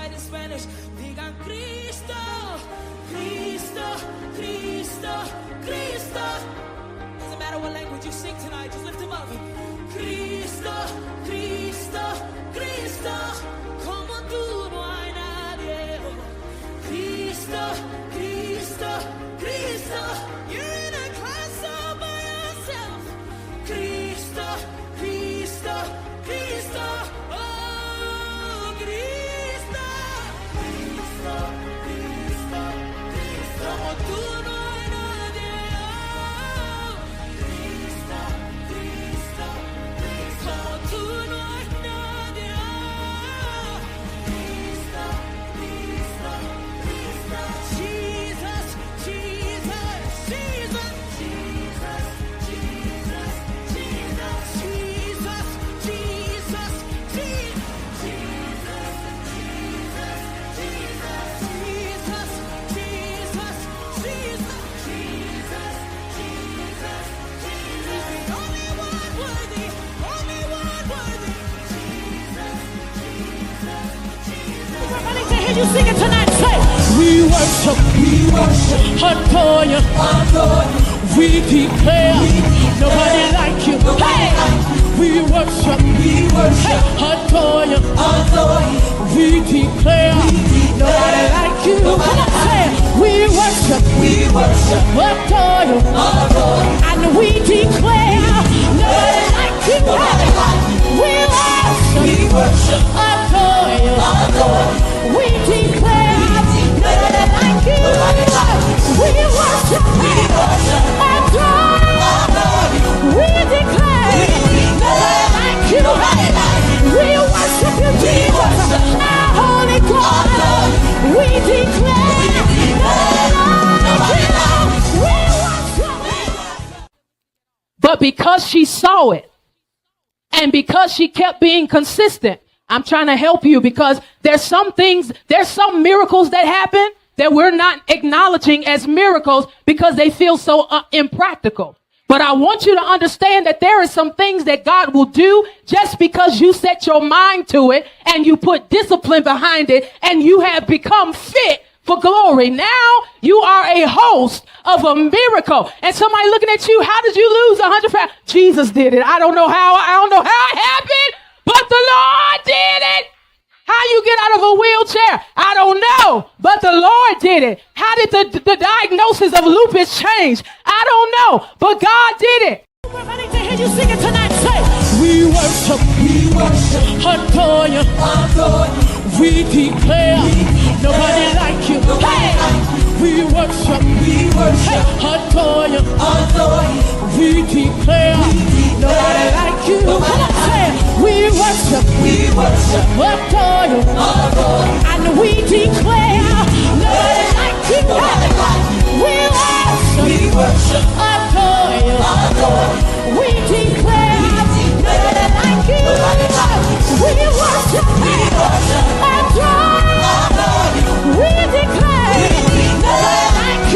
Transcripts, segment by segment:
it in Spanish. Digan Cristo, Cristo, Cristo, Cristo. Doesn't matter what language you sing tonight, just lift him up. Cristo, Cristo, Cristo. Como tú no hay nadie. Cristo, Cristo, Cristo. You're in a class all by yourself. Cristo, Cristo, Cristo. Oh, Cristo. Cristo, Cristo, Cristo. Como tú no hay nadie. Oh, Cristo, Cristo, Cristo. Como tú no hay nadie. Oh, Cristo, Cristo, Cristo. Jesus, Jesus, Jesus, Jesus, Jesus, Jesus, Jesus, Jesus, Everybody can hear you sing it tonight. Say, we worship, adore you, we declare, nobody like you. Hey, we worship, hey, adore you, we declare, nobody like you. Come on, say, we worship, adore you, and we declare, nobody like you. We worship, adore you, we declare, nobody like you. We worship, adore you, we declare, nobody like you. We worship you, Jesus, our holy God. We declare, nobody like you. We worship. But because she saw it, and because she kept being consistent, I'm trying to help you because there's some miracles that happen that we're not acknowledging as miracles because they feel so impractical. But I want you to understand that there are some things that God will do just because you set your mind to it and you put discipline behind it and you have become fit for glory. Now you are a host of a miracle. And somebody looking at you, how did you lose 100 pounds? Jesus did it. I don't know how it happened, but the Lord did it. How you get out of a wheelchair? I don't know, but the Lord did it. How did the diagnosis of lupus change? I don't know, but God did it. Everybody to hear you sing it tonight. Say, we worship, adore you, we declare, nobody like you. Hey, we worship, hey, adore you, we declare, nobody like you. Come on, say, we worship, adore you, and we declare, nobody like you. We worship, adore you, we declare, nobody like you. We worship, adore you, we declare,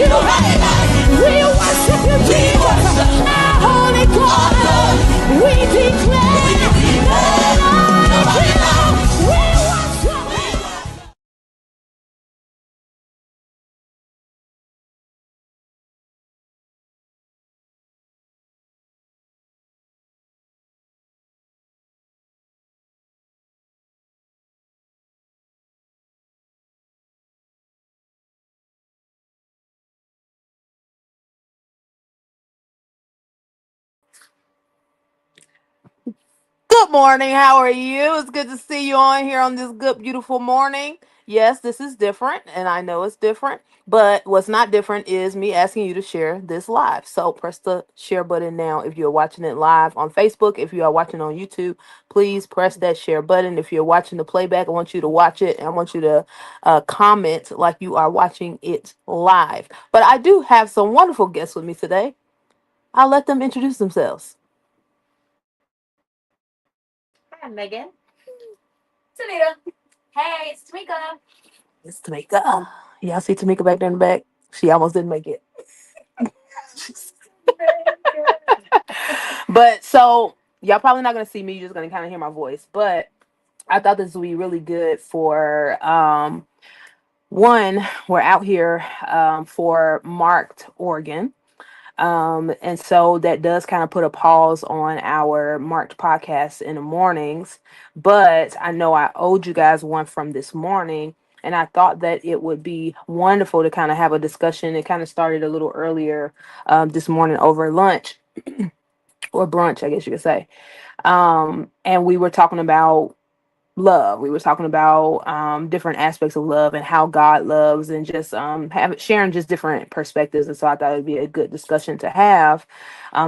nobody like you. We worship you, Jesus, our holy God. We declare, nobody like you. We worship. Good morning. How are you? It's good to see you on here on this good, beautiful morning. Yes, this is different, and I know it's different, but what's not different is me asking you to share this live. So press the share button now if you're watching it live on Facebook. If you are watching on YouTube, please press that share button. If you're watching the playback, I want you to watch it, and I want you to comment like you are watching it live. But I do have some wonderful guests with me today. I'll let them introduce themselves. I'm Megan. Tanita. Hey, it's Tamika. It's Tamika. Y'all see Tamika back there in the back? She almost didn't make it. But so y'all probably not gonna see me, you're just gonna kind of hear my voice. But I thought this would be really good for one, we're out here for Marked Oregon. And so that does kind of put a pause on our marked podcast in the mornings. But I know I owed you guys one from this morning. And I thought that it would be wonderful to kind of have a discussion. It kind of started a little earlier this morning over lunch or brunch, I guess you could say. And we were talking about love. We were talking about different aspects of love and how God loves, and just sharing just different perspectives. And so I thought it would be a good discussion to have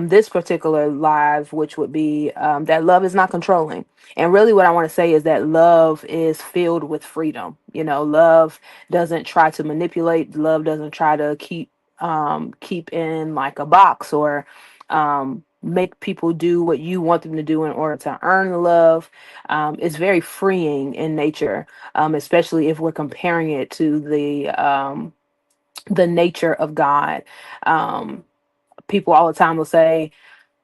this particular live, which would be that love is not controlling. And really, what I want to say is that love is filled with freedom. Love doesn't try to manipulate. Love doesn't try to keep in like a box, or make people do what you want them to do in order to earn love. It's very freeing in nature, especially if we're comparing it to the nature of God. Um, People all the time will say,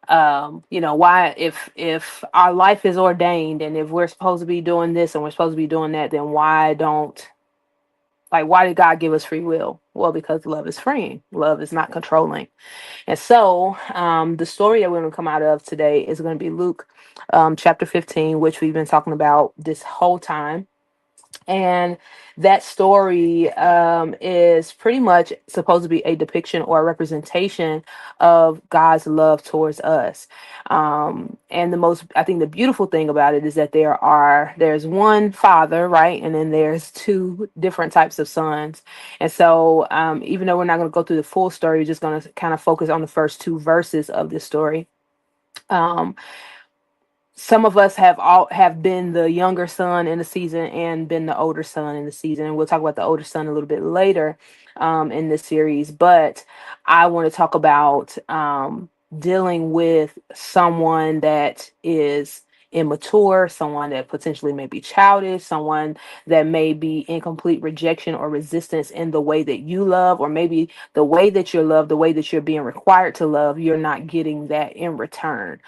why, if our life is ordained, and if we're supposed to be doing this and we're supposed to be doing that, then why did God give us free will? Well, because love is freeing. Love is not controlling. And so the story that we're going to come out of today is going to be Luke chapter 15, which we've been talking about this whole time. And that story is pretty much supposed to be a depiction or a representation of God's love towards us. And I think the beautiful thing about it is that there's one father, right? And then there's two different types of sons. And so even though we're not going to go through the full story, we're just going to kind of focus on the first two verses of this story. Um, some of us have been the younger son in the season and been the older son in the season, and we'll talk about the older son a little bit later in this series. But I want to talk about dealing with someone that is immature, someone that potentially may be childish, someone that may be in complete rejection or resistance in the way that you love, or maybe the way that you're loved, the way that you're being required to love, you're not getting that in return.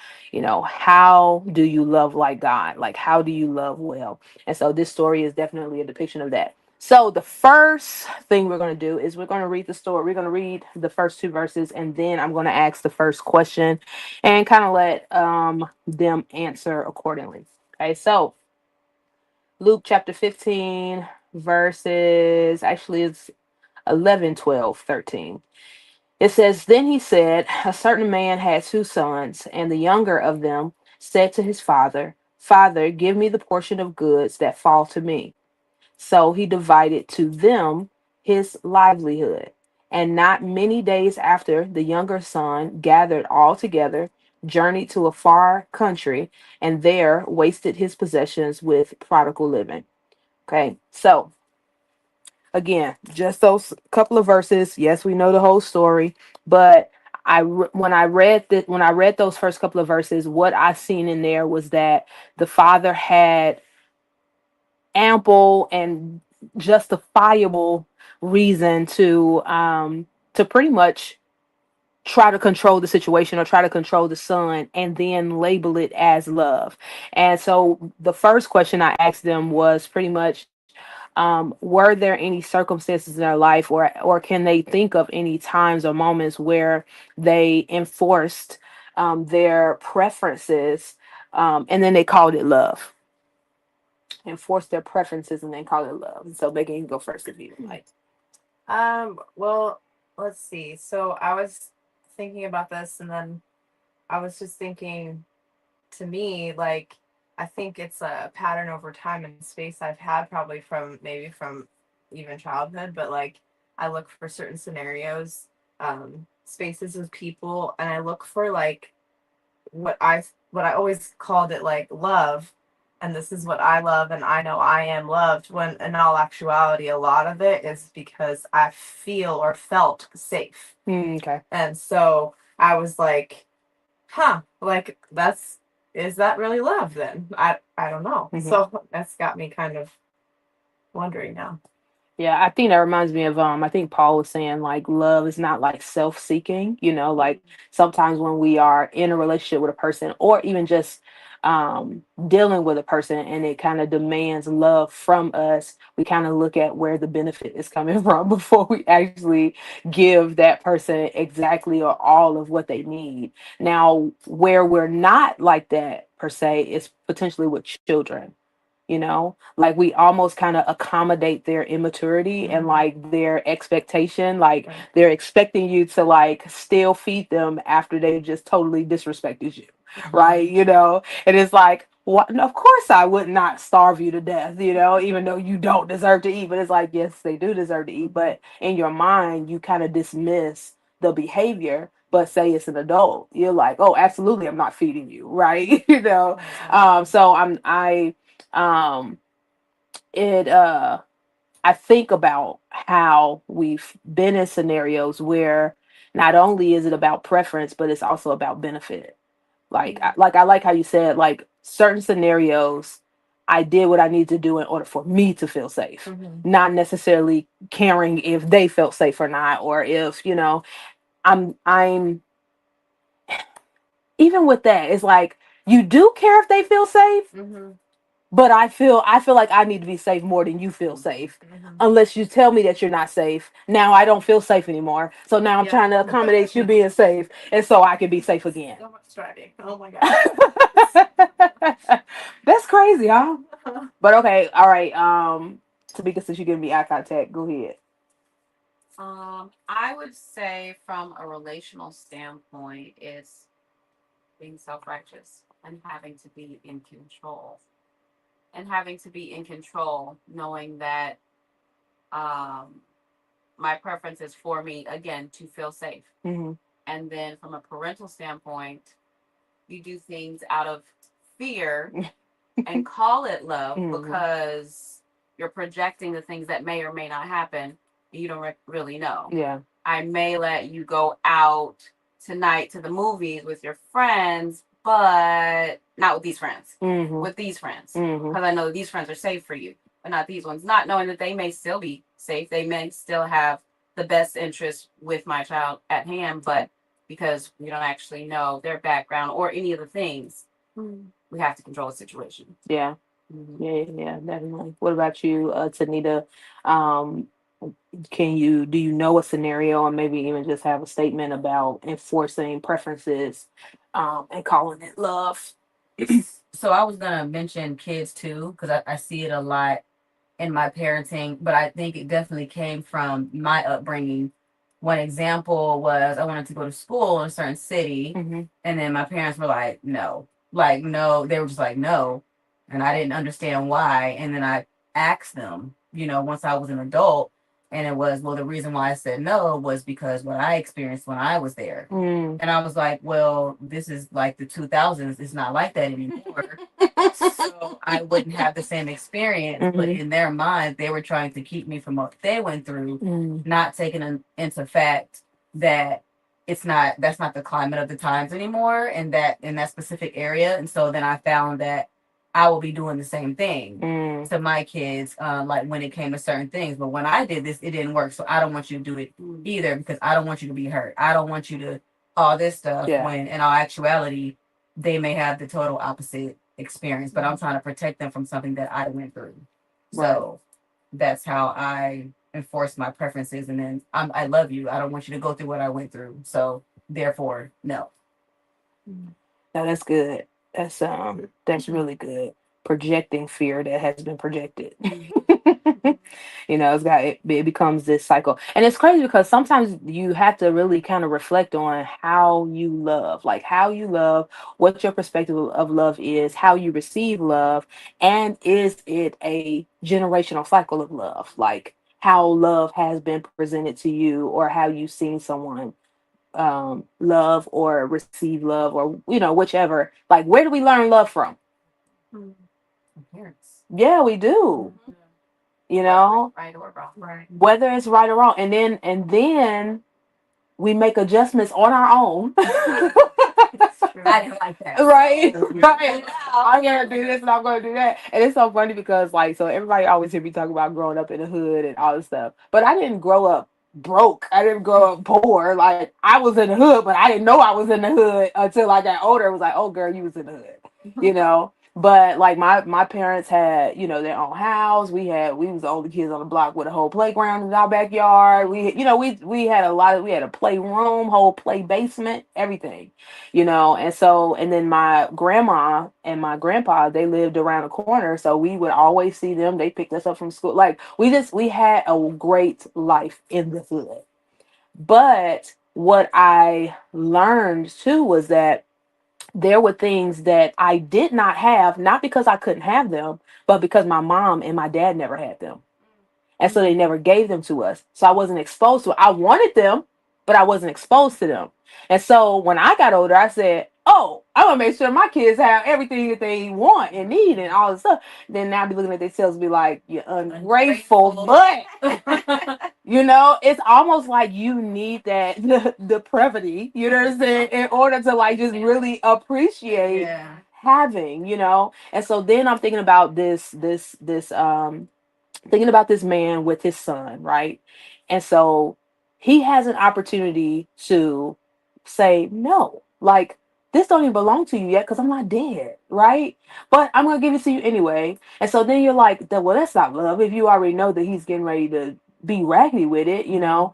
How do you love like God? Like, how do you love well? And so this story is definitely a depiction of that. So the first thing we're going to do is we're going to read the story. We're going to read the first two verses, and then I'm going to ask the first question and kind of let them answer accordingly. Okay, so Luke chapter 15, verses, actually it's 11, 12, 13. It says, Then he said, A certain man had two sons, and the younger of them said to his father, Father, give me the portion of goods that fall to me. So he divided to them his livelihood. And not many days after, the younger son gathered all together, journeyed to a far country, and there wasted his possessions with prodigal living. Okay, so again, just those couple of verses. Yes, we know the whole story, but when I read those first couple of verses, what I seen in there was that the father had ample and justifiable reason to pretty much try to control the situation or try to control the son, and then label it as love. And so the first question I asked them was pretty much, were there any circumstances in their life, or can they think of any times or moments where they enforced their preferences, and then they called it love? Enforce their preferences and then call it love. So Megan, you can go first if you like. Well, let's see. So I was thinking about this, and then I was just thinking, to me, like, I think it's a pattern over time and space I've had, probably from even childhood, but like I look for certain scenarios, spaces of people, and I look for like what I always called it, like, love, and this is what I love, and I know I am loved, when in all actuality a lot of it is because I feel or felt safe. Okay. And so I was like, like, is that really love then? I don't know. Mhm. So that's got me kind of wondering now. Yeah, I think that reminds me of I think Paul was saying like love is not like self-seeking, like sometimes when we are in a relationship with a person or even just dealing with a person and it kind of demands love from us, we kind of look at where the benefit is coming from before we actually give that person exactly or all of what they need. Now, where we're not like that per se is potentially with children. Like we almost kind of accommodate their immaturity and like their expectation, like Right. they're expecting you to like still feed them after they just totally disrespected you, right? And it's like, what? No, of course I would not starve you to death, even though you don't deserve to eat. But it's like, yes, they do deserve to eat, but in your mind you kind of dismiss the behavior. But say it's an adult, you're like, oh, absolutely, I'm not feeding you, right? So um it I think about how we've been in scenarios where not only is it about preference but it's also about benefit. I like how you said like certain scenarios I did what I need to do in order for me to feel safe, not necessarily caring if they felt safe or not, or if I'm even with that, it's like you do care if they feel safe, but I feel like I need to be safe more than you feel safe. Unless you tell me that you're not safe, now I don't feel safe anymore. So now I'm trying to accommodate you being safe, and so I can be safe again. So much striving. Oh my god. That's crazy, huh? But okay, all right. Tamika, since you giving me eye contact, go ahead. I would say from a relational standpoint, it's being self-righteous and having to be in control. And having to be in control, knowing that um, my preference is for me, again, to feel safe. Mm-hmm. And then from a parental standpoint, you do things out of fear and call it love because you're projecting the things that may or may not happen. You don't really know. Yeah. I may let you go out tonight to the movies with your friends, but not with these friends. With these friends, because I know these friends are safe for you, but not these ones. Not knowing that they may still be safe, they may still have the best interest with my child at hand, but because we don't actually know their background or any of the things, we have to control the situation. Yeah. Yeah, definitely. What about you, Tanita? Um, do you know a scenario or maybe even just have a statement about enforcing preferences, and calling it love? So I was gonna mention kids too, because I see it a lot in my parenting, but I think it definitely came from my upbringing. One example was I wanted to go to school in a certain city, Mm-hmm. and then my parents were like, no, they were just like, no. And I didn't understand why. And then I asked them, once I was an adult, and it was, well, the reason why I said no was because what I experienced when I was there. And I was like, well, this is like the 2000s. It's not like that anymore. So I wouldn't have the same experience. But in their mind, they were trying to keep me from what they went through, not taking into fact that that's not the climate of the times anymore and that in that specific area. And so then I found that I will be doing the same thing to my kids, like when it came to certain things. But when I did this, it didn't work. So I don't want you to do it either because I don't want you to be hurt. I don't want you to all this stuff when in all actuality, they may have the total opposite experience. But I'm trying to protect them from something that I went through. So that's how I enforce my preferences. And then I love you. I don't want you to go through what I went through. So therefore, no. No, that's good. That's really good. Projecting fear that has been projected. It becomes this cycle. And it's crazy because sometimes you have to really kind of reflect on how you love, like how you love, what your perspective of love is, how you receive love, and is it a generational cycle of love? Like how love has been presented to you or how you've seen someone love or receive love or whichever. Like where do we learn love from? Parents. Yeah, we do. Right or wrong. Right. Whether it's right or wrong, and then we make adjustments on our own True. I didn't like that. Right, That's weird. right. I'm gonna do this and I'm gonna do that. And it's so funny because like so everybody always hear me talk about growing up in the hood and all this stuff. But I didn't grow up broke. I didn't grow up poor. Like I was in the hood, but I didn't know I was in the hood until I got older. It was like, oh girl, you was in the hood. You know? But like my parents had, their own house. We was the only kids on the block with a whole playground in our backyard. We had we had a playroom, whole play basement, everything, and then my grandma and my grandpa, they lived around the corner, so we would always see them. They picked us up from school. Like we had a great life in the hood. But what I learned too was that there were things that I did not have, not because I couldn't have them, but because my mom and my dad never had them. And so they never gave them to us. So I wasn't exposed to it. I wanted them, but I wasn't exposed to them. And so when I got older, I said, oh, I'm going to make sure my kids have everything that they want and need and all this stuff. Then now be looking at themselves and be like, you're ungrateful. But, it's almost like you need that depravity, you know what I'm saying, in order to like just really appreciate Yeah. having, And so then I'm thinking about thinking about this man with his son, right? And so he has an opportunity to say no, like this don't even belong to you yet because I'm not dead, right? But I'm gonna give it to you anyway. And so then you're like, well, that's not love if you already know that he's getting ready to be raggedy with it. And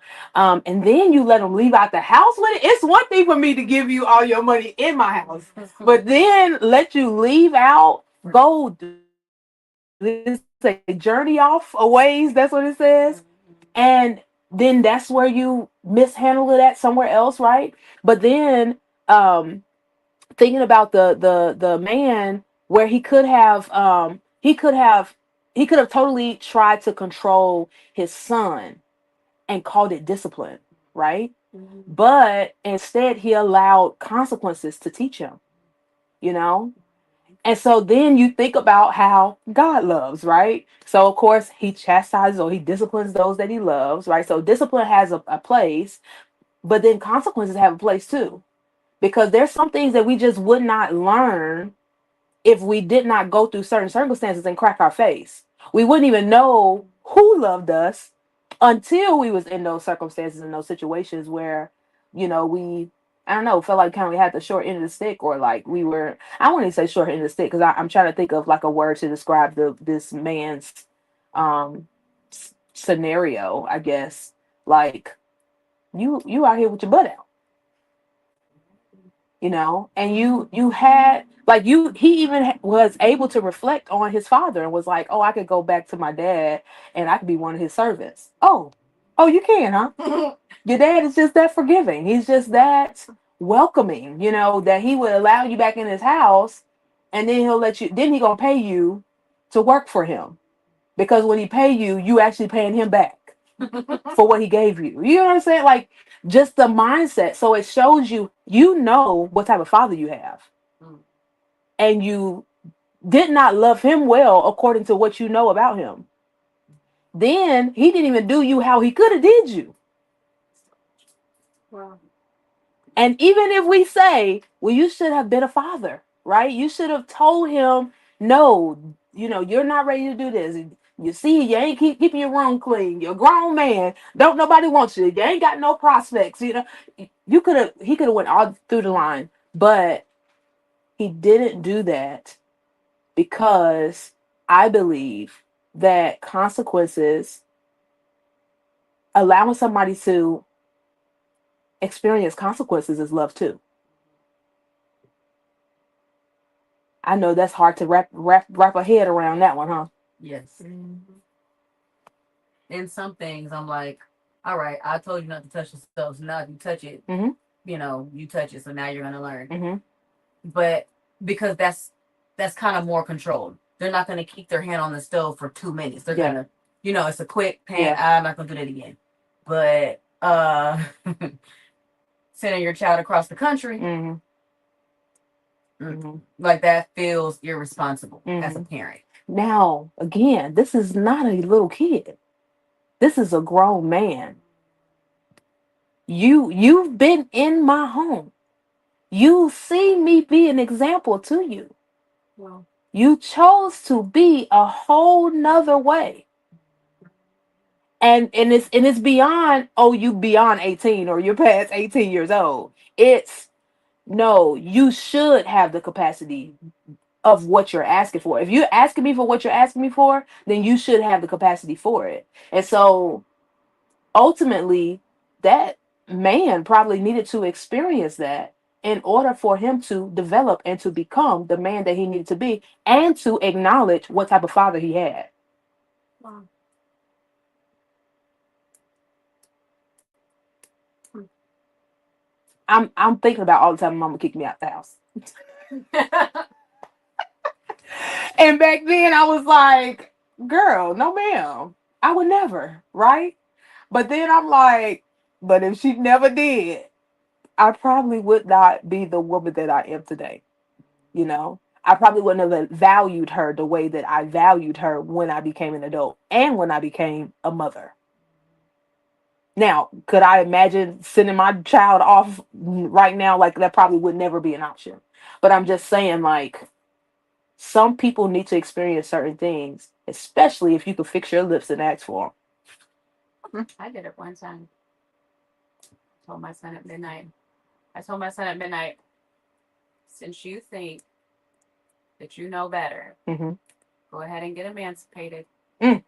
then you let him leave out the house with it. It's one thing for me to give you all your money in my house, but then let you leave out, go this a journey off a ways, that's what it says. And then that's where you mishandle it at somewhere else, right? But then thinking about the man where he could have totally tried to control his son and called it discipline, right? But instead he allowed consequences to teach him, you know and so then you think about how God loves, right? So of course he chastises or he disciplines those that he loves, right? So discipline has a place, but then consequences have a place too. Because there's some things that we just would not learn if we did not go through certain circumstances and crack our face. We wouldn't even know who loved us until we was in those circumstances and those situations where, we I don't know, felt like kind of we had the short end of the stick, or like we were. I wouldn't say short end of the stick because I'm trying to think of like a word to describe this man's um scenario. I guess like you out here with your butt out, and you had like he even was able to reflect on his father and was like, oh, I could go back to my dad and I could be one of his servants. Oh, you can, huh? Your dad is just that forgiving. He's just that welcoming, that he would allow you back in his house, and then he gonna pay you to work for him, because when he pay you, you actually paying him back for what he gave you. You know what I'm saying? Like just the mindset. So it shows you what type of father you have. And you did not love him well according to what you know about him. Then he didn't even do you how he could have did you. Wow. And even if we say, well, you should have been a father, right? You should have told him, no, you're not ready to do this. You see, you ain't keeping your room clean. You're a grown man. Don't nobody want you. You ain't got no prospects. He could have went all through the line, but he didn't do that because I believe that consequences, allowing somebody to experience consequences, is love too. I know that's hard to wrap a head around that one, huh? Yes. In some things, I'm like, all right, I told you not to touch the stove, so now if you touch it, you touch it, so now you're gonna learn. But because that's kind of more controlled. They're not gonna keep their hand on the stove for 2 minutes. They're gonna, it's a quick pan. I'm not gonna do that again. But sending your child across the country, like that feels irresponsible as a parent. Now, again, this is not a little kid. This is a grown man. You've been in my home. You see me be an example to you. Well, You chose to be a whole nother way. And it's beyond, oh, you beyond 18 or you're past 18 years old. It's no, you should have the capacity of what you're asking for. If you're asking me for what you're asking me for, then you should have the capacity for it. And so ultimately, that man probably needed to experience that in order for him to develop and to become the man that he needed to be and to acknowledge what type of father he had. wow. I'm thinking about all the time my mama kicked me out the house. And back then I was like, girl, no ma'am. I would never, right? But then I'm like, but if she never did, I probably would not be the woman that I am today. You know, I probably wouldn't have valued her the way that I valued her when I became an adult and when I became a mother. Now, could I imagine sending my child off right now? Like, that probably would never be an option. But I'm just saying, like, some people need to experience certain things, especially if you can fix your lips and ask for I did it one time. Told my son at midnight. I told my son at midnight, since you think that you know better, them. go ahead and get emancipated. Mm.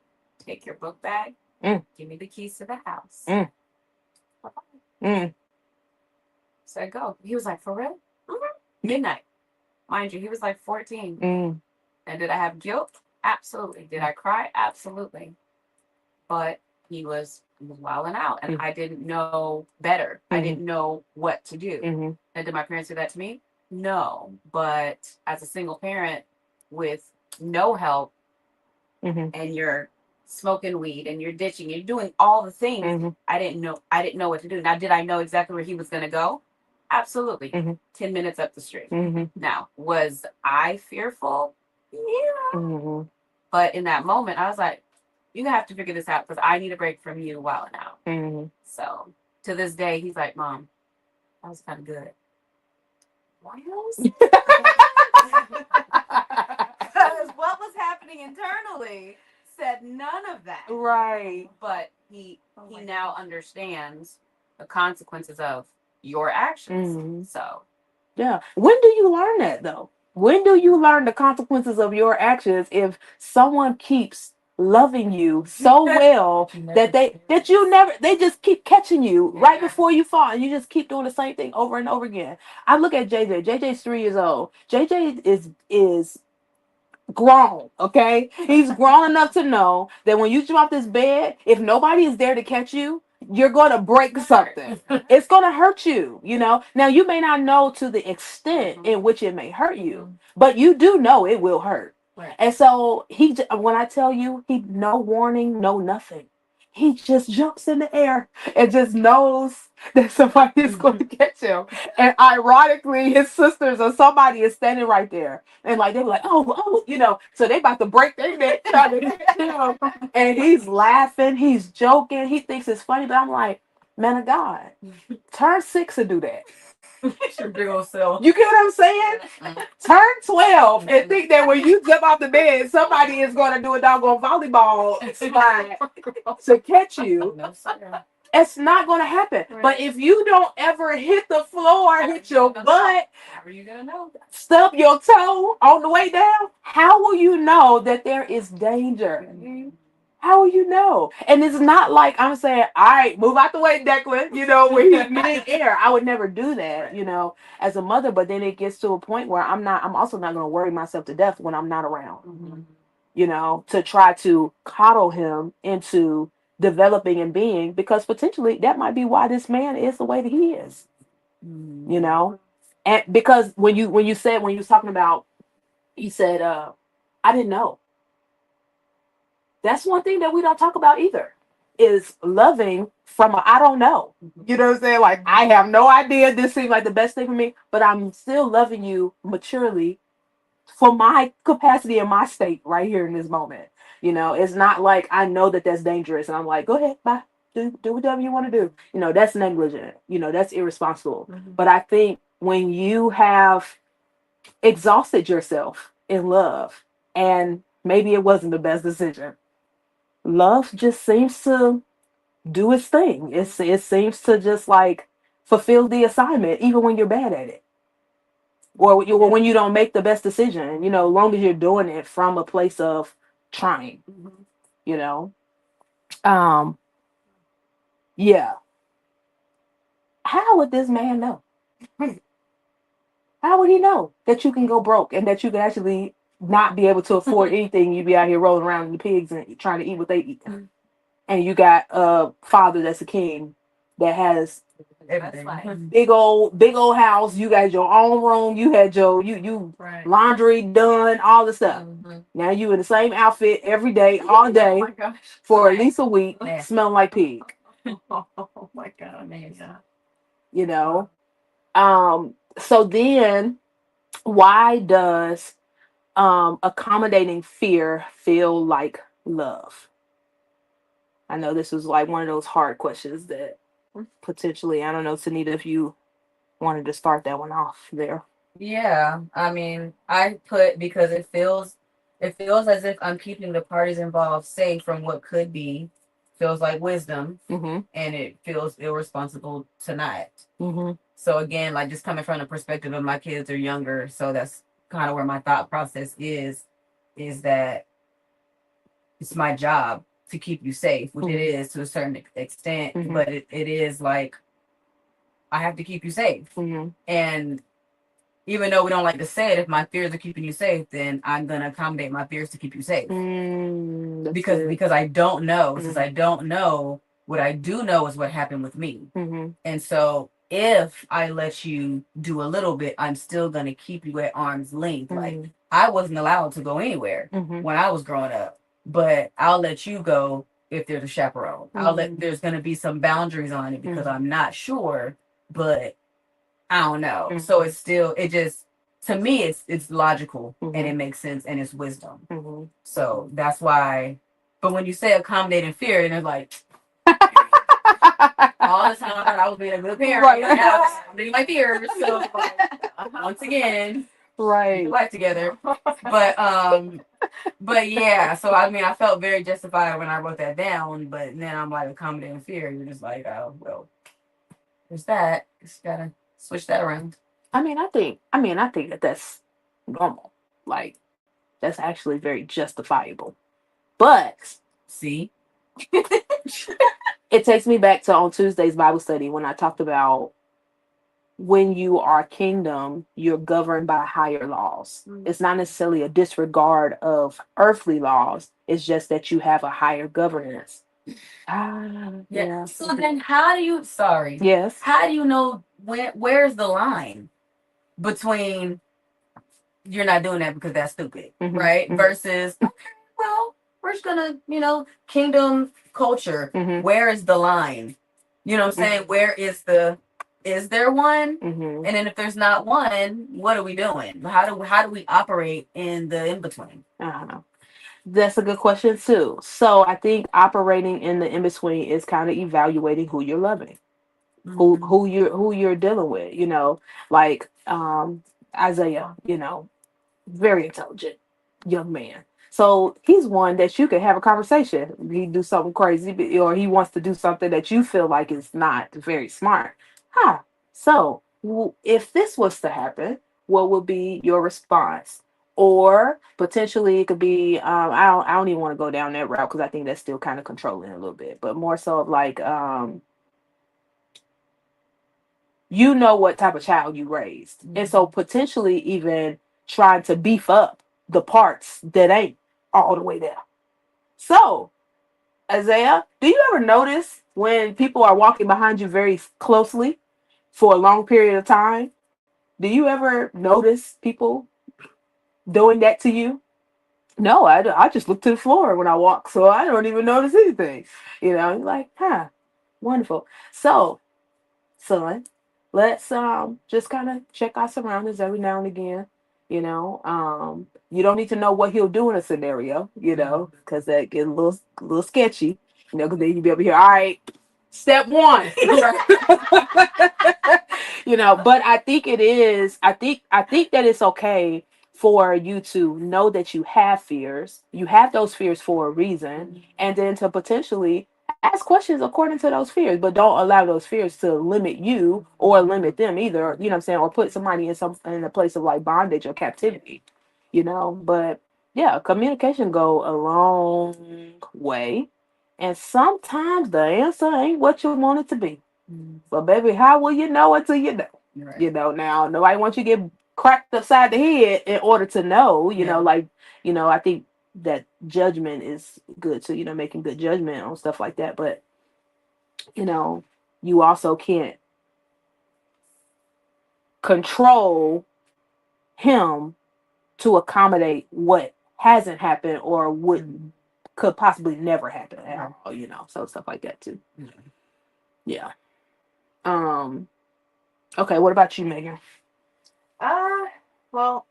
Take your book bag. Mm. Give me the keys to the house. Mm. Bye-bye. Mm. So I go. He was like, for real? Midnight. Mind you, he was like 14. Mm. And did I have guilt? Absolutely. Did I cry? Absolutely. But he was wilding out, and I didn't know better. I didn't know what to do. Mm-hmm. And did my parents do that to me? No. But as a single parent with no help, Mm-hmm. and you're smoking weed and you're ditching, you're doing all the things, Mm-hmm. I didn't know what to do. Now, did I know exactly where he was going to go? Absolutely. Mm-hmm. 10 minutes up the street. Mm-hmm. Now, was I fearful? Yeah. Mm-hmm. But in that moment, I was like, you have to figure this out because I need a break from you wilding out. Mm-hmm. So to this day, he's like, Mom, that was kind of good. What else? Because what was happening internally said none of that. Right. But he now understands the consequences of your actions. Mhm. So Yeah. When do you learn that though? When do you learn the consequences of your actions if someone keeps loving you so well that you never they just keep catching you right Yeah. before you fall and you just keep doing the same thing over and over again. I look at JJ. JJ's 3 years old. JJ is grown, okay? He's grown enough to know that when you jump off this bed, if nobody is there to catch you, you're going to break something. It's going to hurt you, you know? Now, you may not know to the extent in which it may hurt you, but you do know it will hurt. Right. And so when I tell you, he no warning, no nothing. He just jumps in the air and just knows that somebody is going to catch him. And ironically, his sisters or somebody is standing right there. And like they were like, oh, you know, so they about to break their neck trying to catch him. And he's laughing, he's joking, he thinks it's funny, but I'm like, man of God, turn 6 and do that. your big old self. You get what I'm saying? Turn 12 and think that when you jump off the bed, somebody is going to do a doggone volleyball slide to catch you. No, sir. It's not going to happen. Right. But if you don't ever hit the floor, hit your butt, How are you gonna know? stub your toe on the way down, how will you know that there is danger? How will you know? And it's not like I'm saying, all right, move out the way, Declan, you know, where he's mid-air. I would never do that, you know, as a mother. But then it gets to a point where I'm also not going to worry myself to death when I'm not around, you know, to try to coddle him into developing and being, because potentially that might be why this man is the way that he is, you know. And because when you was talking about, he said, I didn't know. That's one thing that we don't talk about either, is loving from a I don't know. You know what I'm saying? Like, I have no idea. This seems like the best thing for me, but I'm still loving you maturely for my capacity and my state right here in this moment. You know, it's not like I know that that's dangerous and I'm like, go ahead, bye. Do whatever you want to do. You know, that's negligent. You know, that's irresponsible. But I think when you have exhausted yourself in love and maybe it wasn't the best decision, love just seems to do its thing. It seems to just like fulfill the assignment even when you're bad at it, when you don't make the best decision, long as you're doing it from a place of trying, you know. Um, yeah. How would this man know? How would he know that you can go broke and that you can actually not be able to afford anything? You be out here rolling around in the pigs and trying to eat what they eat. And you got a father that's a king that has Everything. big old house. You got your own room. You had your you Right. laundry done, all the stuff. Now you in the same outfit every day, all day, Oh my gosh. for at least a week, Yeah. smelling like pig. Oh my god. Yeah. You know. So then why does accommodating fear feel like love? I know this was like one of those hard questions that potentially, I don't know, Tanita, if you wanted to start that one off there. Yeah, I mean, I put because it feels as if I'm keeping the parties involved safe from what could be. Feels like wisdom, Mm-hmm. and it feels irresponsible to not. Mm-hmm. So again, like just coming from the perspective of my kids are younger, so that's kind of where my thought process is that it's my job to keep you safe, which it is to a certain extent, Mhm. but it is like I have to keep you safe. Mm-hmm. And even though we don't like to say it, if my fears are keeping you safe, then I'm gonna accommodate my fears to keep you safe. Because I don't know. Since I don't know, what I do know is what happened with me. Mm-hmm. And so if I let you do a little bit, I'm still gonna keep you at arm's length. Like I wasn't allowed to go anywhere when I was growing up, but I'll let you go if there's a chaperone. There's gonna be some boundaries on it because I'm not sure, but I don't know. So it's still to me it's logical and it makes sense and it's wisdom. So that's why. But when you say accommodating fear, and it's like all the time I thought I was being a good parent, Right. and now I'm accommodating my fears. So like, once again, Right. life together. But yeah. So I mean, I felt very justified when I wrote that down. But then I'm like accommodating fear. You're just like, oh well, there's that. Just gotta switch that around. I mean, I think that that's normal. Like, that's actually very justifiable. But See, it takes me back to on Tuesday's Bible study when I talked about when you are kingdom, you're governed by higher laws. It's not necessarily a disregard of earthly laws. It's just that you have a higher governance. Yeah. So then, how do you? Sorry. Yes. How do you know where's the line between you're not doing that because that's stupid, right? Versus okay, well, we're just gonna, kingdom culture. Where is the line? You know what I'm saying? Where is there one? And then if there's not one, what are we doing? How do we operate in the in between? That's a good question too. So I think operating in the in between is kind of evaluating who you're loving, who you're dealing with. Like Isaiah. Very intelligent young man. So he's one that you could have a conversation. He do something crazy, or he wants to do something that you feel like is not very smart. So if this was to happen, what would be your response? Or potentially it could be I don't even want to go down that route because I think that's still kind of controlling a little bit, but more so of like what type of child you raised. And so potentially even trying to beef up the parts that ain't all the way there. So, Isaiah, do you ever notice when people are walking behind you very closely for a long period of time? Do you ever notice people doing that to you? No, I just look to the floor when I walk, so I don't even notice anything. Like, wonderful. So, son, let's just kind of check our surroundings every now and again. You don't need to know what he'll do in a scenario, because that gets a little sketchy, because then you'll be able to hear, all right, step one. But I think it is. I think that it's okay for you to know that you have fears. You have those fears for a reason, and then to potentially ask questions according to those fears, but don't allow those fears to limit you or limit them either. You know what I'm saying? Or put somebody in a place of like bondage or captivity. But yeah, communication go a long way, and sometimes the answer ain't what you want it to be. But baby, how will you know until you know? Right. Now nobody wants you to get cracked upside the head in order to know. I think that judgment is good too. Making good judgment on stuff like that. But you know, you also can't control him to accommodate what hasn't happened or would could possibly never happen at all. So stuff like that too. Yeah. Um. Okay. What about you, Megan? Uh, well,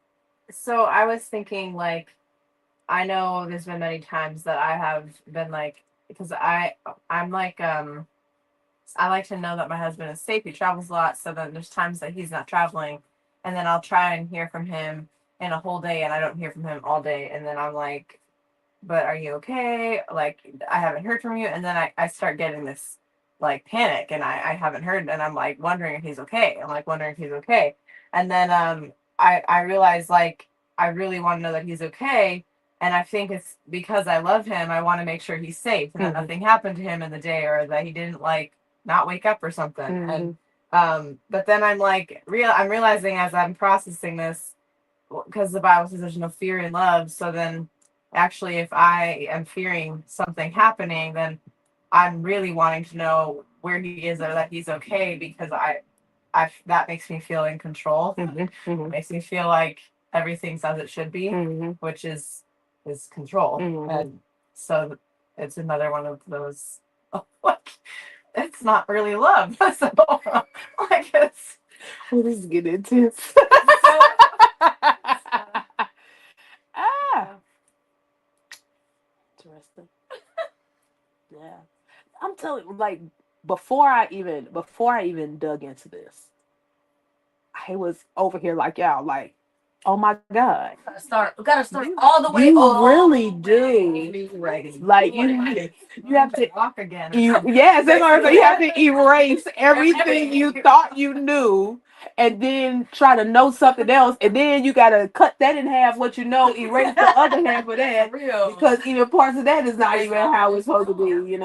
so I was thinking like I know there's been many times that I have been like because I'm like I like to know that my husband is safe. He travels a lot, so then there's times that he's not traveling, and then I'll try and hear from him in a whole day, and I don't hear from him all day, and then I'm like, but are you okay? Like, I haven't heard from you. And then I start getting this like panic and I haven't heard and I'm like wondering if he's okay. I'm like wondering if he's okay. And then I realize like I really want to know that he's okay. And I think it's because I love him, I want to make sure he's safe and that nothing happened to him in the day or that he didn't like not wake up or something. And but then I'm realizing as I'm processing this because the Bible says there's no fear in love. So then actually if I am fearing something happening, then I'm really wanting to know where he is or that he's okay because I that makes me feel in control. It makes me feel like everything's as it should be, which is control. And so it's another one of those like it's not really love. So like it's This is getting intense. Ah, interesting. Yeah, I'm telling you, like before I even dug into this, I was over here like y'all, like, oh my god, We gotta start all the way you over. really do. Right. Like you have to. walk again. Yes, that's what I'm saying. You have to erase everything you thought you knew, and then try to know something else, and then you gotta cut that in half. What you know, erase the other half of that, Real. because even parts of that is not even how it's supposed to be.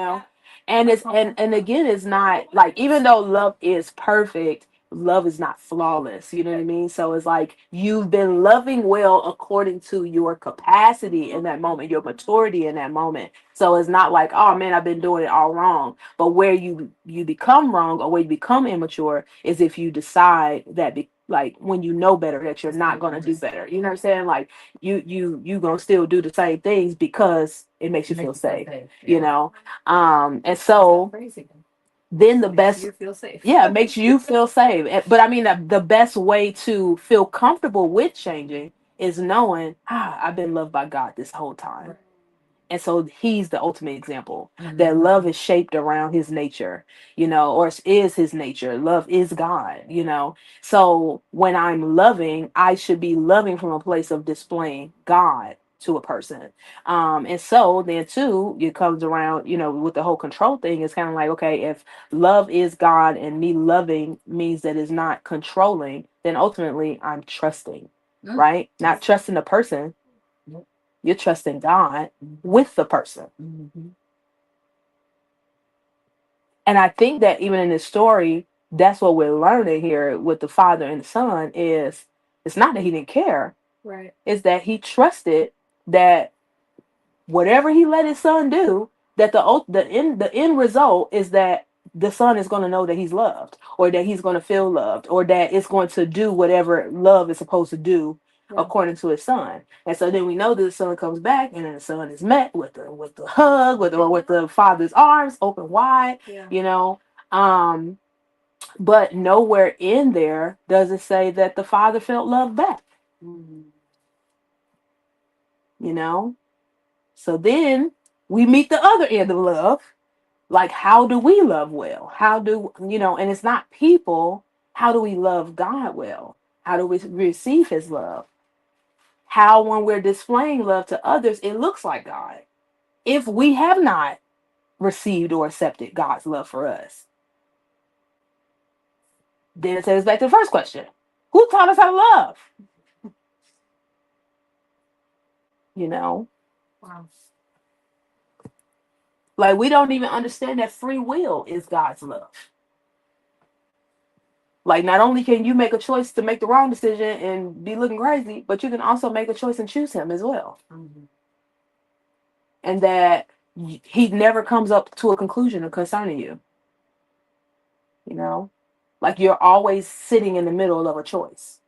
And and again, it's not like even though love is perfect, love is not flawless. You know what I mean? So it's like you've been loving well according to your capacity in that moment, your maturity in that moment. So it's not like, oh man, I've been doing it all wrong. But where you become wrong or where you become immature is if you decide that like when you know better that you're not gonna do better. You know what I'm saying? Like you gonna still do the same things because it makes you feel safe. And so Crazy. then the Makes best you feel safe. yeah, it makes you feel safe. But I mean, the best way to feel comfortable with changing is knowing, I've been loved by God this whole time. And so he's the ultimate example that love is shaped around his nature, or is his nature. Love is God. So when I'm loving, I should be loving from a place of displaying God to a person. And so then too, it comes around, with the whole control thing, it's kind of like, okay, if love is God and me loving means that it's not controlling, then ultimately I'm trusting, right? Not trusting the person. You're trusting God with the person. And I think that even in this story, that's what we're learning here with the father and the son is it's not that he didn't care. Right. It's that he trusted that whatever he let his son do, that the end result is that the son is going to know that he's loved, or that he's going to feel loved, or that it's going to do whatever love is supposed to do according to his son. And so then we know that the son comes back, and then the son is met with the hug, with the father's arms open wide. But nowhere in there does it say that the father felt love back. So then we meet the other end of love. Like, how do we love well? How do, and it's not people, how do we love God well? How do we receive his love? How, when we're displaying love to others, it looks like God. If we have not received or accepted God's love for us, then it takes us back to the first question. Who taught us how to love? You know, Wow. like we don't even understand that free will is God's love. Like, not only can you make a choice to make the wrong decision and be looking crazy, but you can also make a choice and choose him as well. And that he never comes up to a conclusion concerning you. You know, like you're always sitting in the middle of a choice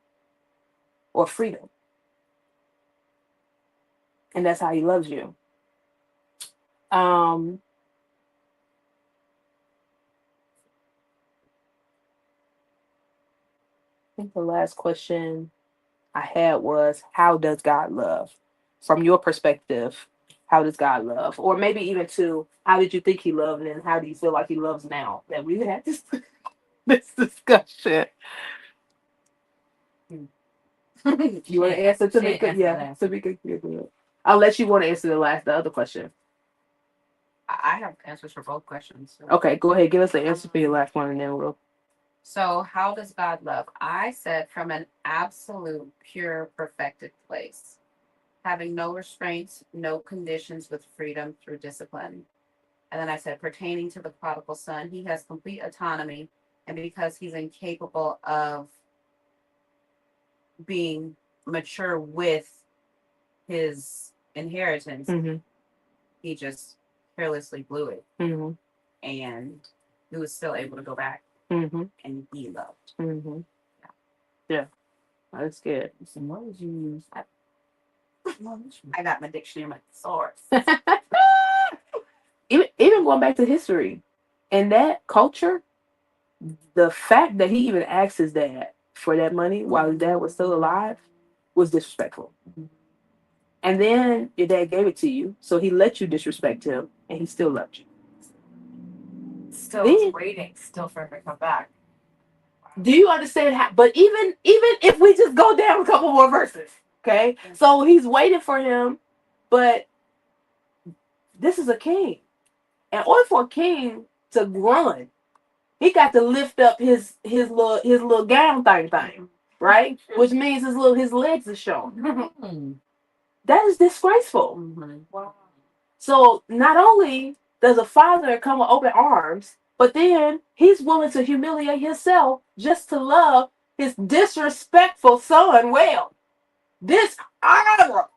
or freedom. And that's how he loves you. I think the last question I had was, how does God love? From your perspective, how does God love? Or maybe even to, how did you think he loved and how do you feel like he loves now? That we had this, this discussion. You want to answer, Tamika? Yeah, Tamika, you're good. Unless you want to answer the other question. I have answers for both questions. So. Okay, go ahead. Give us the answer for your last one and then we'll. So, how does God love? I said from an absolute, pure, perfected place, having no restraints, no conditions, with freedom through discipline. And then I said, pertaining to the prodigal son, he has complete autonomy, and because he's incapable of being mature with his inheritance, he just carelessly blew it, and he was still able to go back and be loved. Yeah, that's good. So what would you use? I got my dictionary, my source. Even going back to history, in that culture, the fact that he even asked his dad for that money while his dad was still alive was disrespectful. And then your dad gave it to you, so he let you disrespect him, and he still loved you. Still was waiting still for him to come back. Do you understand how? But even if we just go down a couple more verses, okay? So he's waiting for him, but this is a king. In order for a king to run, he got to lift up his little gown thing, right? Which means his legs are showing. That is disgraceful. Wow. So not only does a father come with open arms, but then he's willing to humiliate himself just to love his disrespectful son well. Dishonorable,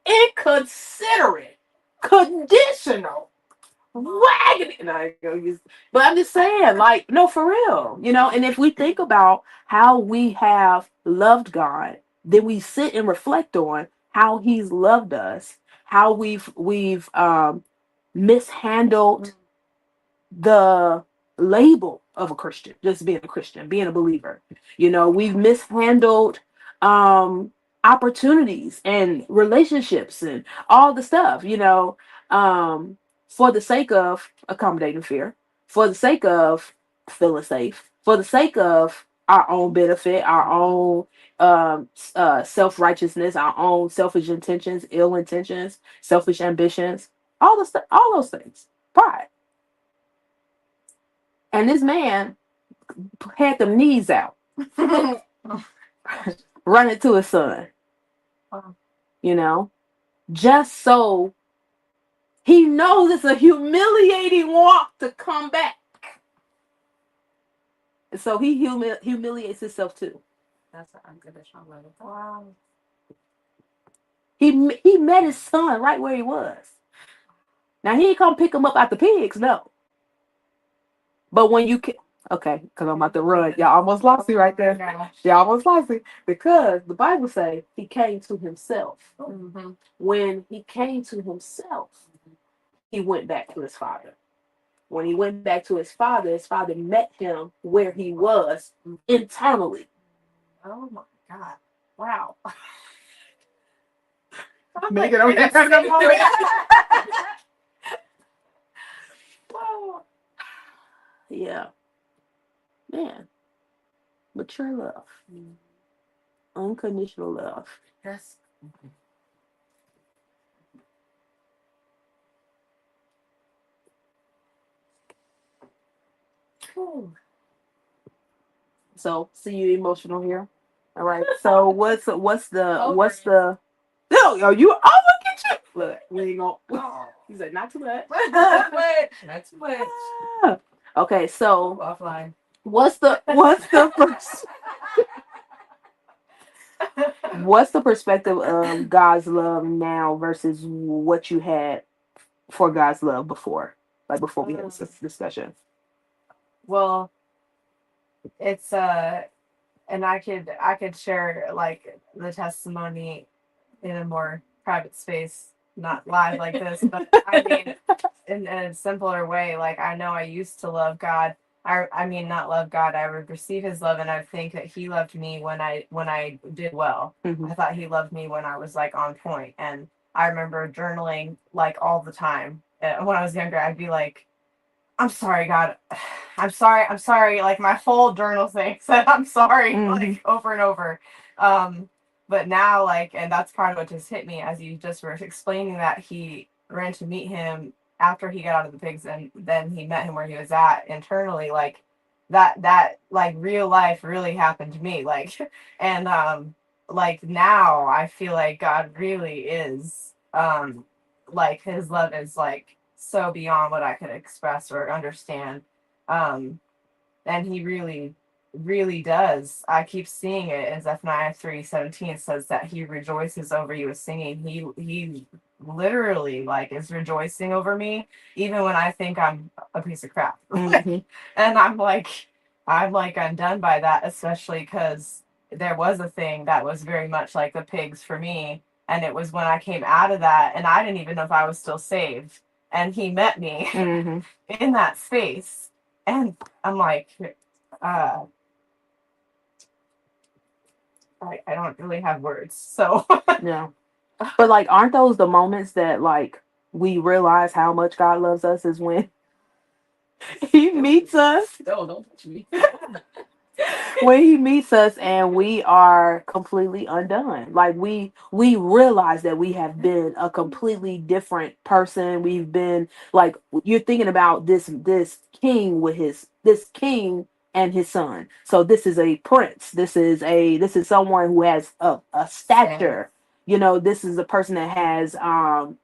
inconsiderate, conditional, wagging. But I'm just saying, like, no, for real, And if we think about how we have loved God, then we sit and reflect on how He's loved us, how we've mishandled the label of a Christian, just being a Christian, being a believer. We've mishandled opportunities and relationships and all the stuff, for the sake of accommodating fear, for the sake of feeling safe, for the sake of our own benefit, our own self-righteousness, our own selfish intentions, ill intentions, selfish ambitions, all those things, pride. And this man had them knees out, running to his son, just so he knows it's a humiliating walk to come back. And so he humiliates himself too. That's an unconditional love. Wow. He met his son right where he was. Now he ain't come pick him up out the pigs, no. But when you okay, because I'm about to run. Y'all almost lost me right there. Y'all almost lost me. Because the Bible say he came to himself. When he came to himself, he went back to his father. When he went back to his father met him where he was internally. Oh my God. Wow. Make it okay. Yeah. Man. Mature love. Unconditional love. That's Whew. So, see you emotional here. All right. So, what's the no? Yo, you. Oh, look at you. Look, we ain't gonna. He said not too much. not too much. Ah. Okay, so Offline. what's the what's the perspective of God's love now versus what you had for God's love before? Like before we had this discussion. Well, it's and I could share like the testimony in a more private space, not live like this, but I mean in a simpler way. Like I know I used to love God. I mean not love God. I would receive his love and I think that he loved me when I did well. Mhm. I thought he loved me when I was like on point. And I remember journaling like all the time. When I was younger, I'd be like, I'm sorry, God. I'm sorry. Like my whole journal thing said I'm sorry, like over and over. But now, like, and that's part of what just hit me as you just were explaining that he ran to meet him after he got out of the pigs, and then he met him where he was at internally. Like that like real life really happened to me. Like, and like now I feel like God really is like his love is like so beyond what I could express or understand. And he really, really does. I keep seeing it in Zephaniah 3:17 says that he rejoices over you with singing. He literally like is rejoicing over me, even when I think I'm a piece of crap. And I'm undone by that, especially because there was a thing that was very much like the pigs for me. And it was when I came out of that and I didn't even know if I was still saved. And he met me in that space. And I'm like, I don't really have words. So Yeah. But like, aren't those the moments that like we realize how much God loves us is when he meets us? No, don't touch me. When he meets us and we are completely undone. Like we realize that we have been a completely different person. We've been like, you're thinking about this king with this king and his son. So this is a prince. This is someone who has a stature. You know, this is a person that has an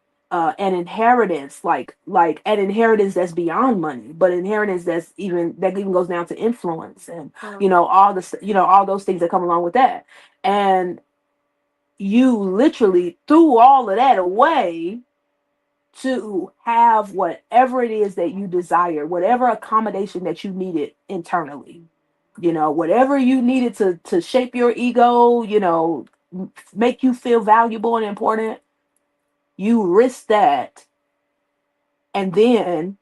inheritance, like an inheritance that's beyond money, but inheritance that even goes down to influence and all those things that come along with that. And you literally threw all of that away to have whatever it is that you desire, whatever accommodation that you needed internally, whatever you needed to shape your ego, make you feel valuable and important. You risked that, and then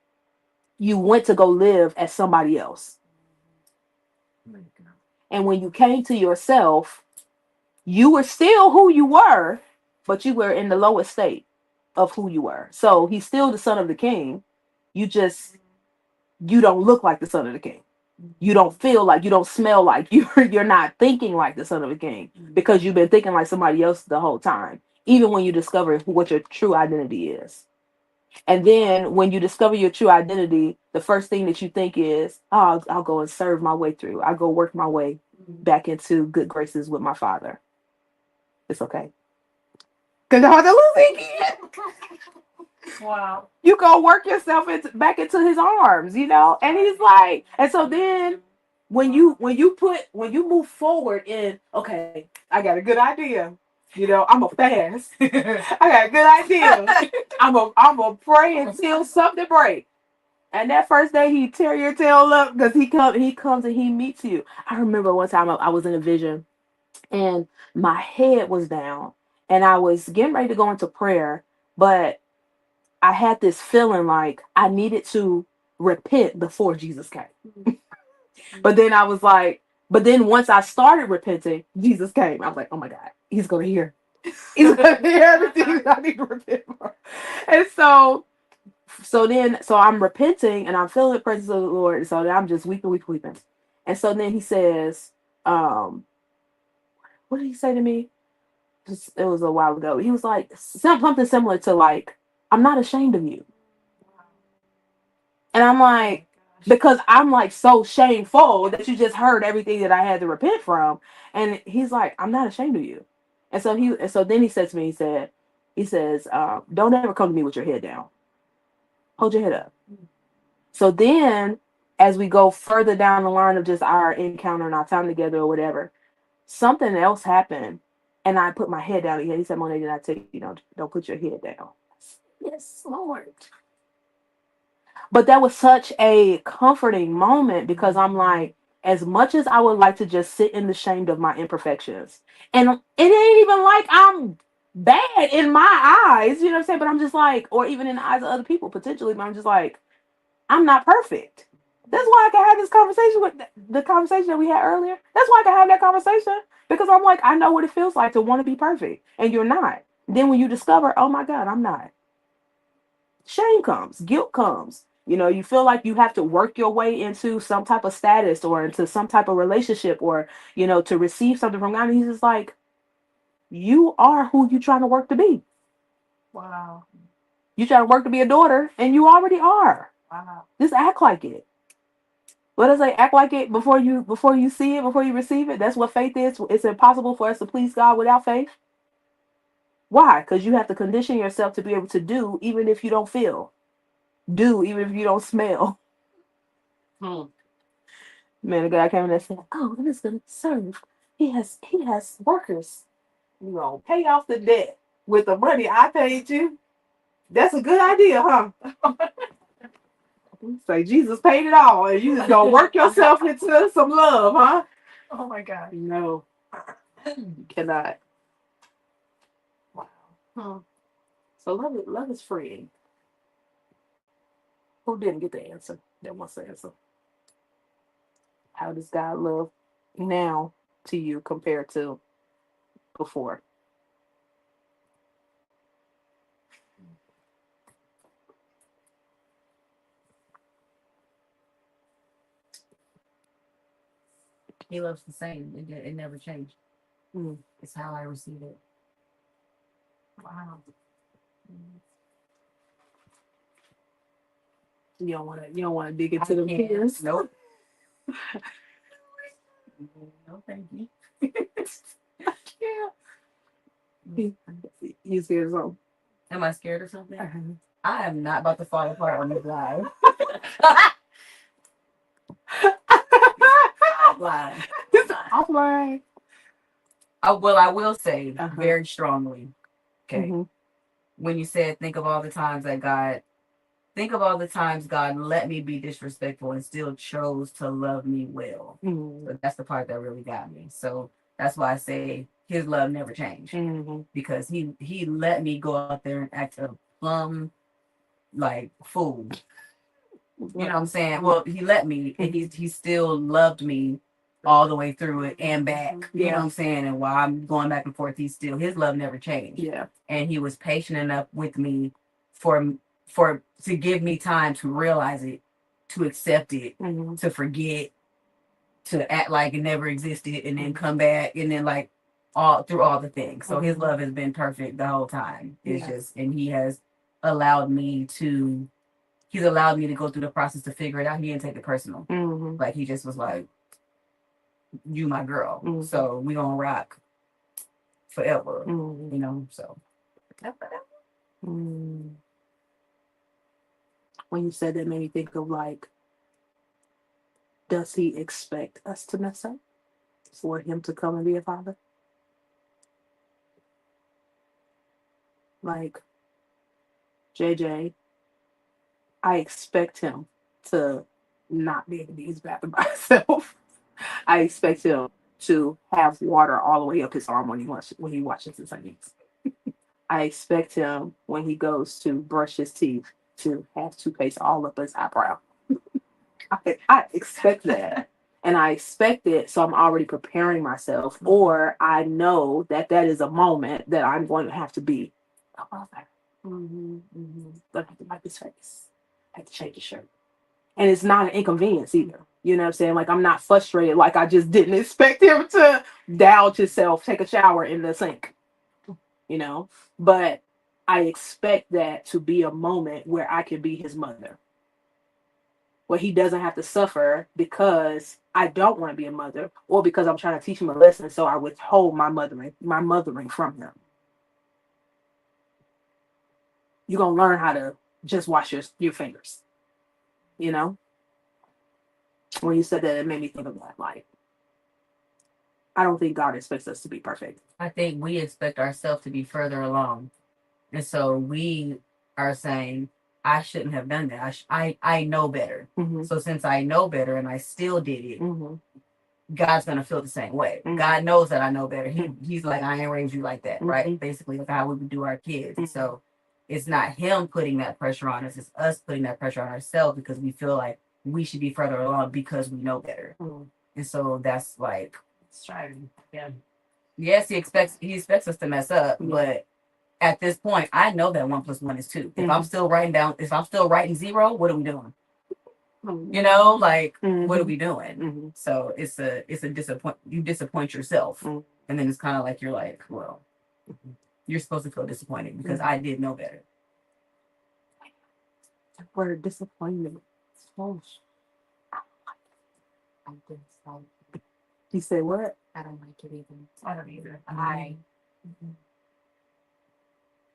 you went to go live as somebody else. And when you came to yourself, you were still who you were, but you were in the lowest state of who you were. So he's still the son of the king. You don't look like the son of the king. You don't feel like, you don't smell like, you're not thinking like the son of the king because you've been thinking like somebody else the whole time, even when you discover what your true identity is. And then when you discover your true identity, the first thing that you think is, oh, I'll go and serve my way through. I'll go work my way back into good graces with my father. It's okay. Because I have to lose again. wow. You go work yourself back into his arms, and he's like, and so then when you move forward in, okay, I got a good idea. I'm a fast. I got a good idea. I'm a pray until something breaks. And that first day he tear your tail up because he comes and he meets you. I remember one time I was in a vision and my head was down and I was getting ready to go into prayer, but I had this feeling like I needed to repent before Jesus came. But then once I started repenting, Jesus came. I was like, oh my God, he's going to hear. He's going to hear everything I need to repent for. And so I'm repenting and I'm feeling the presence of the Lord. And so then I'm just weeping. And so then he says, um, what did he say to me? It was a while ago. He was like something similar to like, "I'm not ashamed of you," and I'm like, because I'm like so shameful that you just heard everything that I had to repent from, and he's like, "I'm not ashamed of you," and so then he said to me, he says, "Don't ever come to me with your head down. Hold your head up." So then, as we go further down the line of just our encounter and our time together or whatever, something else happened, and I put my head down again. He said, "Monet, did I tell you, don't put your head down?" Yes, Lord. But that was such a comforting moment because I'm like, as much as I would like to just sit in the shame of my imperfections, and it ain't even like I'm bad in my eyes, you know what I'm saying? But I'm just like, or even in the eyes of other people potentially, but I'm just like, I'm not perfect. That's why I can have this conversation with the conversation that we had earlier. That's why I can have that conversation because I'm like, I know what it feels like to want to be perfect, and you're not. Then when you discover, oh my God, I'm not. Shame comes, guilt comes. You feel like you have to work your way into some type of status or into some type of relationship or, to receive something from God. And he's just like, you are who you trying to work to be. Wow. You trying to work to be a daughter, and you already are. Wow. Just act like it. What does say? Act like it before you see it, before you receive it. That's what faith is. It's impossible for us to please God without faith. Why? Because you have to condition yourself to be able to do, even if you don't feel. Do, even if you don't smell. Man, the guy came in and said, "Oh, I'm just gonna serve. He has workers. You gonna pay off the debt with the money I paid you. That's a good idea, huh?" Say Jesus paid it all, and you just gonna work yourself into some love, huh? Oh my God. No, you cannot. Wow. Huh. So love is freeing. Who didn't get the answer? That wants the answer. How does God love now to you compared to before? He loves the same. It never changed. Mm. It's how I receive it. Wow. You don't wanna dig into the tears. Nope. No, thank you. Yeah. You scared of something? Am I scared of something? I am not about to fall apart on this live. Offline. Offline. I will say very strongly. Okay. Mm-hmm. When you said think of all the times God let me be disrespectful and still chose to love me well. Mm-hmm. So that's the part that really got me. So that's why I say his love never changed. Mm-hmm. Because he let me go out there and act a plum like fool. You know what I'm saying? Well, he let me, and he still loved me all the way through it and back. You know what I'm saying? And while I'm going back and forth, his love never changed. Yeah. And he was patient enough with me for to give me time to realize it, to accept it, to forget, to act like it never existed, and then come back, and then like all through all the things. So his love has been perfect the whole time. It's just, and he's allowed me to go through the process to figure it out. He didn't take it personal. Mm-hmm. Like he just was like, "You my girl, so we gonna rock forever." You know, so. When you said that, made me think of like, does he expect us to mess up for him to come and be a father? Like, JJ, I expect him to not be able to use the bathroom by himself. I expect him to have water all the way up his arm when he washes his hands. I expect him when he goes to brush his teeth to have toothpaste all up his eyebrow. I expect that. And I expect it, so I'm already preparing myself, or I know that is a moment that I'm going to have to be a mother. But I have to wipe his face. I have to change his shirt. And it's not an inconvenience either. You know what I'm saying? Like I'm not frustrated. Like I just didn't expect him to douse himself, take a shower in the sink. You know, but I expect that to be a moment where I can be his mother, where he doesn't have to suffer because I don't want to be a mother or because I'm trying to teach him a lesson, so I withhold my mothering from him. You're gonna learn how to just wash your fingers. You know, when you said that, it made me think of that. Like, I don't think God expects us to be perfect. I think we expect ourselves to be further along. And so we are saying, I shouldn't have done that. I know better. Mm-hmm. So since I know better and I still did it, Mm-hmm. God's gonna feel the same way. Mhm. God knows that I know better. He's like, I ain't raised you like that, right? Mhm. Basically, like how we would do our kids. Mhm. So it's not him putting that pressure on us, it's us putting that pressure on ourselves because we feel like we should be further along because we know better. Mhm. And so that's like, Striving. Yeah. yes, he expects us to mess up, Yeah. but at this point, I know that 1+1 is 2. If I'm Mhm. still writing 0, what are we doing? Mhm. You know, like Mhm. what are we doing? Mhm. So it's a disappoint. You disappoint yourself, Mhm. and then it's kind of like you're like, well, you're supposed to feel disappointed because I did know better. Word disappointment. Oh, I think so. you say what? I don't like it either. I don't either.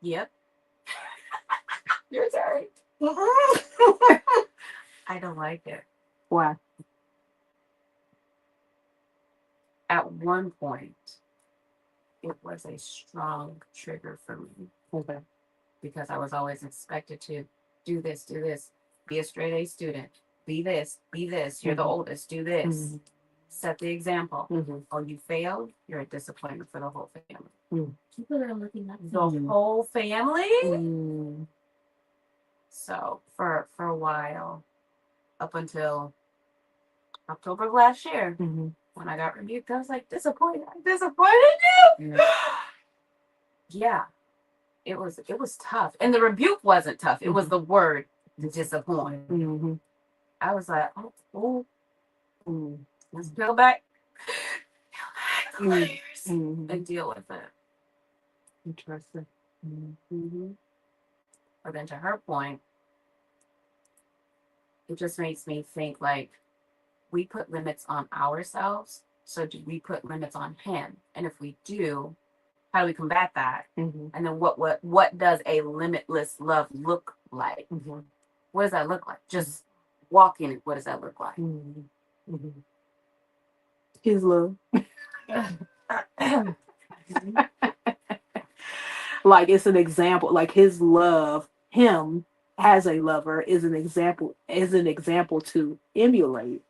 Yep. Your turn. I don't like it. Why? At one point, it was a strong trigger for me Okay. because I was always expected to do this, be a straight A student, be this. You're the Mhm. oldest, do this. Mhm. Set the example. Mm-hmm. Oh, you failed, you're a disappointment for the whole family. Mm. People are looking at the whole family. Mm. So for a while, up until October of last year, Mm-hmm. when I got rebuked, I was like, disappointed. I disappointed you. Yeah, it was tough, and the rebuke wasn't tough. It was the word disappoint. Mm-hmm. I was like, oh, Mm. let's peel back the Mm. layers Mm-hmm. and deal with it. Interesting. Mm-hmm. But then to her point, it just makes me think like we put limits on ourselves. So do we put limits on him? And if we do, how do we combat that? Mm-hmm. And then what does a limitless love look like? Mm-hmm. What does that look like? Just walk in it. What does that look like? Mm-hmm. Mm-hmm. His love. Like it's an example. Like his love, him as a lover is an example to emulate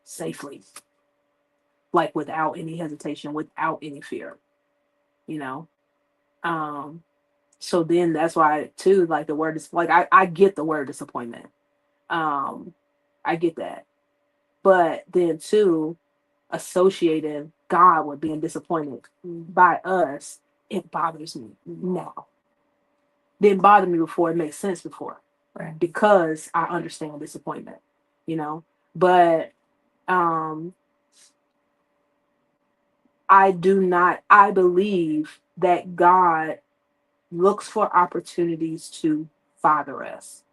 safely, like without any hesitation, without any fear, you know. So then that's why too, like the word is like I get the word disappointment. I get that. But then too, associating God with being disappointed by us, it bothers me now. Didn't bother me before, it makes sense before. Right. Because I understand disappointment, you know. But I believe that God looks for opportunities to father us.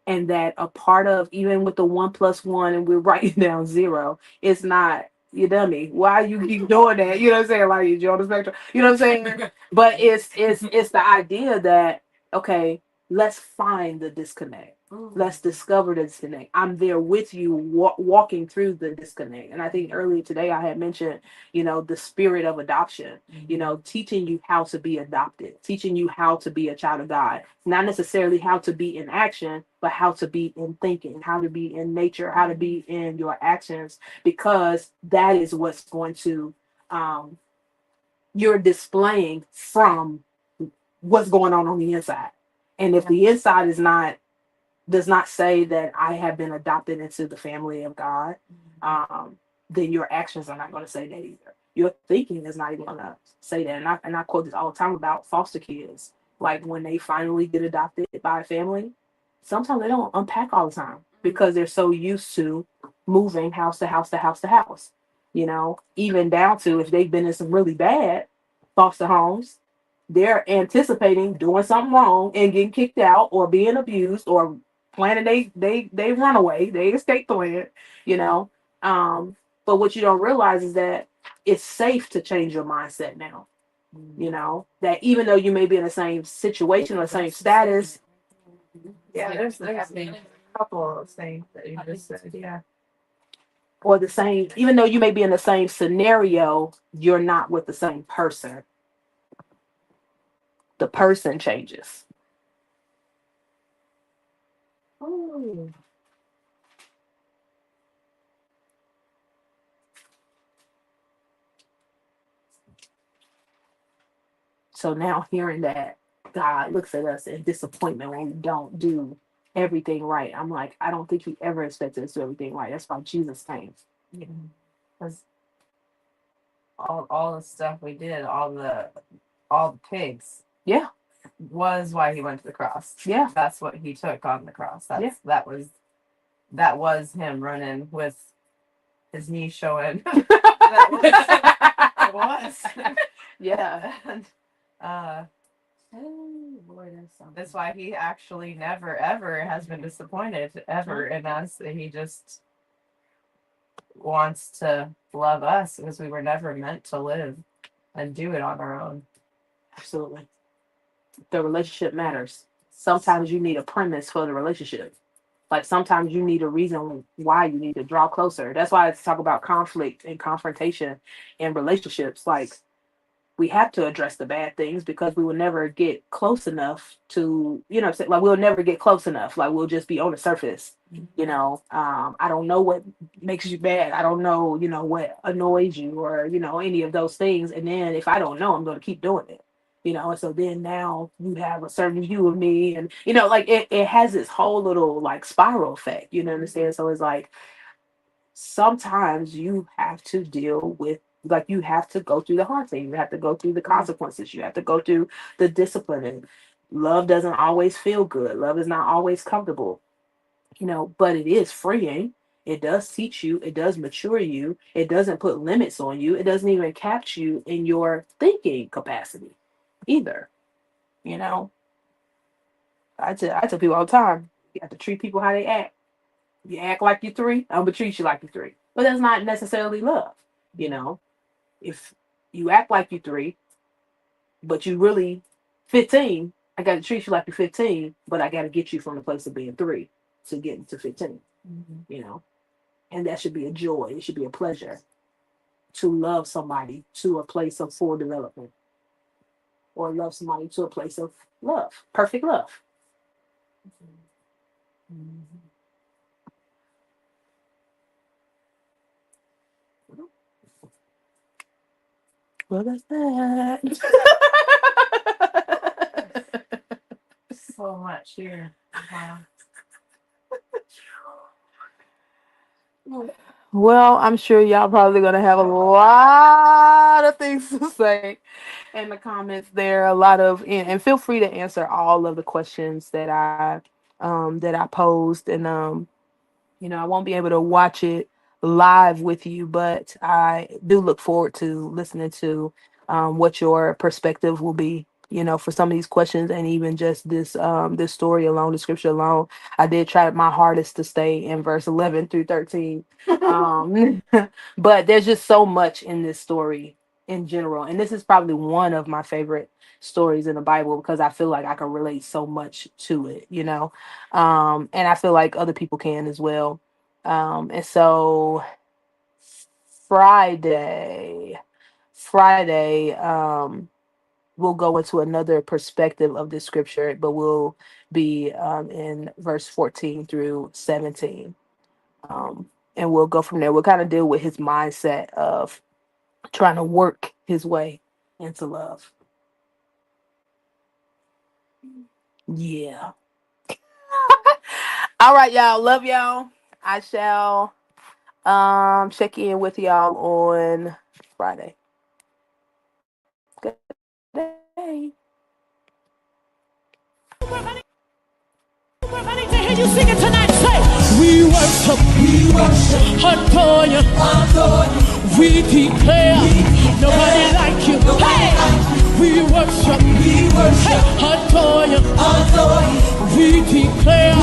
And that a part of, even with the 1+1 and we're writing down 0, it's not, you dummy. Why you keep doing that? You know what I'm saying? Like you're on the spectrum. You know what I'm saying? But it's the idea that, okay, let's find the disconnect. Let's discover the disconnect. I'm there with you, walking through the disconnect. And I think earlier today I had mentioned, the spirit of adoption, teaching you how to be adopted, teaching you how to be a child of God. Not necessarily how to be in action, but how to be in thinking, how to be in nature, how to be in your actions, because that is what's going to, you're displaying from what's going on the inside. And if the inside does not say that I have been adopted into the family of God, then your actions are not going to say that either. Your thinking is not even going to say that. And I quote this all the time about foster kids. Like when they finally get adopted by a family, sometimes they don't unpack all the time. because they're so used to moving house to house to house to house. You know, even down to if they've been in some really bad foster homes, they're anticipating doing something wrong and getting kicked out or being abused or planning they run away, they escape plan, you know. But what you don't realize is that it's safe to change your mindset now. You know, that even though you may be in the same situation or same status, Yeah, there's a couple of things that you just said. Yeah. or the same, even though you may be in the same scenario, you're not with the same person. The person changes. Oh. So now hearing that God looks at us in disappointment when we don't do everything right, I'm like, I don't think he ever expected us to do everything right. That's why Jesus came. Because all the stuff we did, all the pigs, Yeah. was why he went to the cross. Yeah. That's what he took on the cross. Yeah. That was him running with his knee showing. It was. Yeah. And, that's why he actually never ever has been disappointed ever in us. He just wants to love us because we were never meant to live and do it on our own. Absolutely. The relationship matters. Sometimes you need a premise for the relationship. Like sometimes you need a reason why you need to draw closer. That's why I talk about conflict and confrontation in relationships. Like we have to address the bad things because we will never get close enough to, you know, like we'll never get close enough. Like we'll just be on the surface. You know, I don't know what makes you mad. I don't know, you know, what annoys you or, you know, any of those things. And then if I don't know, I'm going to keep doing it. You know, and so then now you have a certain view of me and, you know, like it has this whole little like spiral effect, you know, understand? So it's like, sometimes you have to deal with, like you have to go through the hard thing, you have to go through the consequences, you have to go through the discipline. And love doesn't always feel good, love is not always comfortable, you know, but it is freeing. It does teach you, it does mature you, it doesn't put limits on you, it doesn't even cap you in your thinking capacity either. You know, I tell people all the time, you have to treat people how they act. You act like you're 3, I'm gonna treat you like you're 3. But that's not necessarily love. You know, if you act like you're 3, but you really 15, I gotta treat you like you're 15, but I gotta get you from the place of being 3 to getting to 15. You know, and that should be a joy. It should be a pleasure to love somebody to a place of full development, or love somebody to a place of love, perfect love. Well, that's that. So much here. Wow. Well, I'm sure y'all probably gonna have a lot of things to say in the comments there. A lot of, and feel free to answer all of the questions that I posed, and you know, I won't be able to watch it live with you, but I do look forward to listening to what your perspective will be, you know, for some of these questions, and even just this story alone, the scripture alone. I did try my hardest to stay in verse 11 through 13. But there's just so much in this story in general. And this is probably one of my favorite stories in the Bible because I feel like I can relate so much to it, you know. And I feel like other people can as well. And so Friday, we'll go into another perspective of the scripture, but we'll be in verse 14 through 17. And we'll go from there. We'll kind of deal with his mindset of trying to work his way into love. Yeah. All right, y'all. Love y'all. I shall check in with y'all on Friday. Good day. We're ready to hear you sing it tonight. Say, we adore you. We declare nobody like you. Hey, we worship, hey, adore you. We declare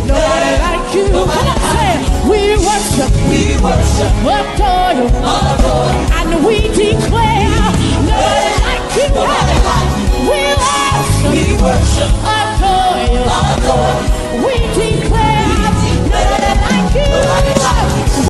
nobody like you. Come on, say it. We worship, adore you. And we